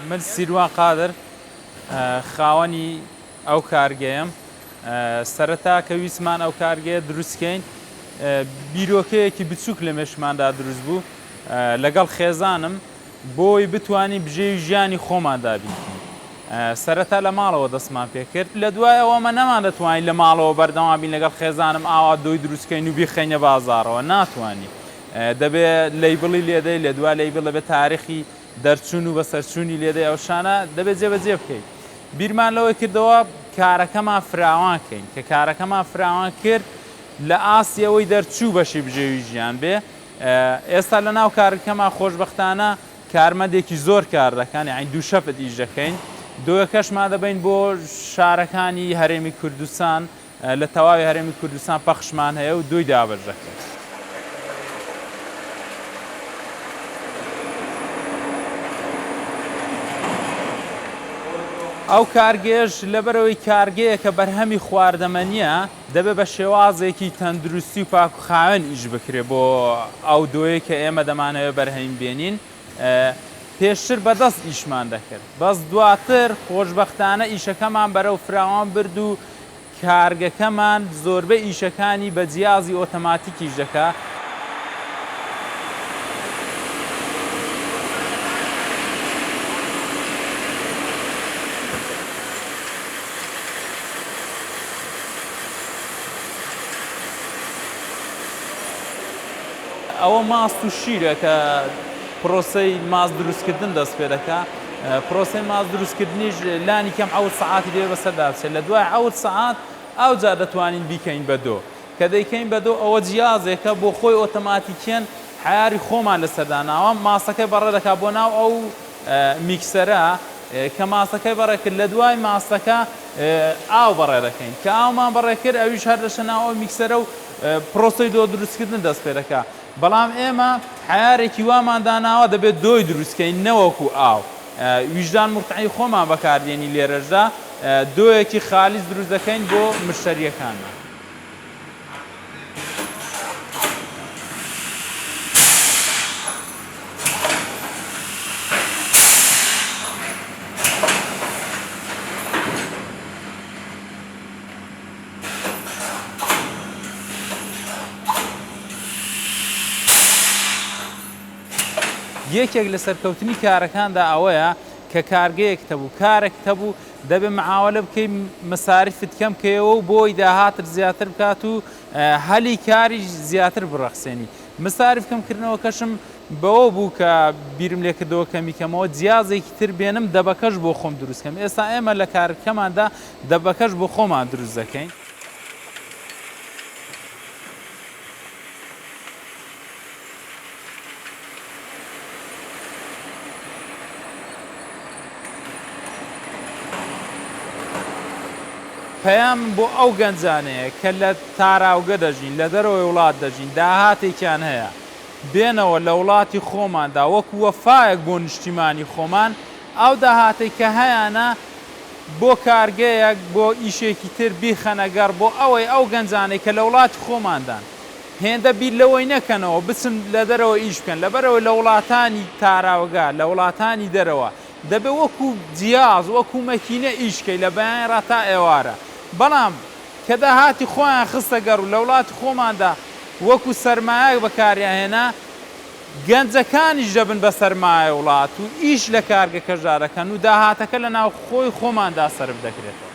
من سیروان قادر خاوەنی ئەو کارگەیەم سەرەتا کە ویسمان ئەو کارگەیە دروستکەین بیرۆکەیەکی بچووک لە مێشماندا دروست بوو لەگەڵ خێزانم بۆی بتوانین بژێوی ژیانی خۆماندا بیکەین. سەرەتا لە ماڵەوە دەستمان پێ کرد لە دوای ئەوەمە نەمان دەتوانین لە ماڵەوە بەردەوام بین لەگەڵ خێزانم ئاوا دۆی دروستکەین و بیخەینە بازاڕەوە ناتوانین. دەبێت لەیبڵی لێدەی لە دوای لەیبڵ بێت تاریخی دەرچوون و بەسەرچوونی لێدەی ئەو شانە دەبێت جێبەجێ بکەین. بیرمان لەوەی کردەوە کارەکەمان فراوان کەین کە کارەکەمان فراوان کرد لە ئاسیەوەی دەرچوو بەشی بژێوی ژیان بێ. ئێستا لە ناو کارەکەمان خۆشبەختانە کارمەندێکی زۆر کار دەکەن یعنی دوو شەفت ئیش دەکەین. دووەکەشمان دەبین بۆ شارەکانی هەرێمی کوردستان لە تەواوی هەرێمی کوردستان پەخشمان هەیە و دوی دابەش دەکەین. ئەو کارگێژ لەبەرەوەی کارگەیە کە بەرهەمی خواردەمەنیە دەبێت بە شێوازێکی تەندروستی و پاک و خاوێن ئیش بکرێ بۆ ئەو دۆیە کە ئێمە دەمانەوێت بەرهەم بێنین. پێشتر بەدەست ئیشمان دەکرد بەس دواتر خۆشبەختانە ئیشەکەمان بەرەو فراوان برد و کارگەکەمان زۆربەی ئیشەکانی بە جیازی ئۆتۆماتیکیش دەکات. ئەوە ماست و شیرە کە پرۆسەی ماست دروستکردن دەست پێ دەکات. پرۆسەی ماست دروستکردنیش لانی کەم 7 سەعاتی دەوێت بەسەردا بچێت. لە دوای 7 سەعات ئەوجا دەتوانین بیکەین بە دۆ. کە دەیکەین بە دۆ ئەوە جیازێکە بۆ خۆی ئۆتۆماتیکیان حیاری خۆمان لەسەرداناوە ماسەکەی بەڕێ دەکات بۆ ناو ئەو میکسەرە کە ماسەکەی بەڕێ کرد لە دوای ماسەکە ئاو بەڕێ دەکەین کە ئاومان بەڕێ کرد ئەویش هەر دەچێتە ناو ئەو میکسەرە و پرۆسەی دۆ دروستکردن دەست پێ دەکات. بەڵام ئێمە حیارێکی وامان داناوە دەبێت دۆی دروستکەین نەوەکو ئاو. ویژدان مرتعی خۆمان بەکاردێنی لێرەشدا دۆیەکی خالیس دروست دەکەین بۆ مشتریەکانمان. یەکێک لە سەرکەوتنی کارەکاندا ئەوەیە کە کارگەیەک هەبوو کارێک هەبوو دەبێت معاوەلە بکەین مەساریفت کەم بکەیەوە و بۆی داهاتر زیاتر بکات و هەلی کاریش زیاتر بڕەخسێنی. مەساریف کەمکردنەوەکەشم بەوە بوو کە بیرم لێ کردەوە کەمیکەمەوە جیازێکی تر بێنم دەبەکەش بۆ خۆم دروستکەم. ئێستا ئێمە لە کارەکەماندا دەبەکەش بۆ خۆمان دروست دەکەین. پەیام بۆ ئەو گەنجانەیە کە لە تاراوگە دەژین لە دەرەوەی وڵات دەژین داهاتێکیان هەیە بێنەوە لە وڵاتی خۆماندا وەکو وەفایەک بۆ نیشتیمانی خۆمان ئەو داهاتێک کە هەیەە بۆ کارگەیەک بۆ ئیشێکی تر بیخەنەگەڕ بۆ ئەوەی ئەو گەنجانەی کە لە وڵاتی خۆماندان هێندە بیر لەوەی نەکەنەوە بچن لە دەرەوە ئیش بکەن لەبەرەوەی لە وڵاتانی تاراوگا لە وڵاتانی دەرەوە دەبێت وەکو جیاز وەکو مەکینە ئیشکەی لە بەیانڕا تا ئێوارە. بەڵام کە داهاتی خۆیان خستە گەڕ و لە وڵاتی خۆماندا وەکو سەرمایە بەکاریانهێنا گەنجەکانیش دەبن بە سەرمایە وڵات و ئیش لە کارگەکەژارەکەن و داهاتەکە لە ناو خۆی خۆماندا سەرف دەکرێتەوە.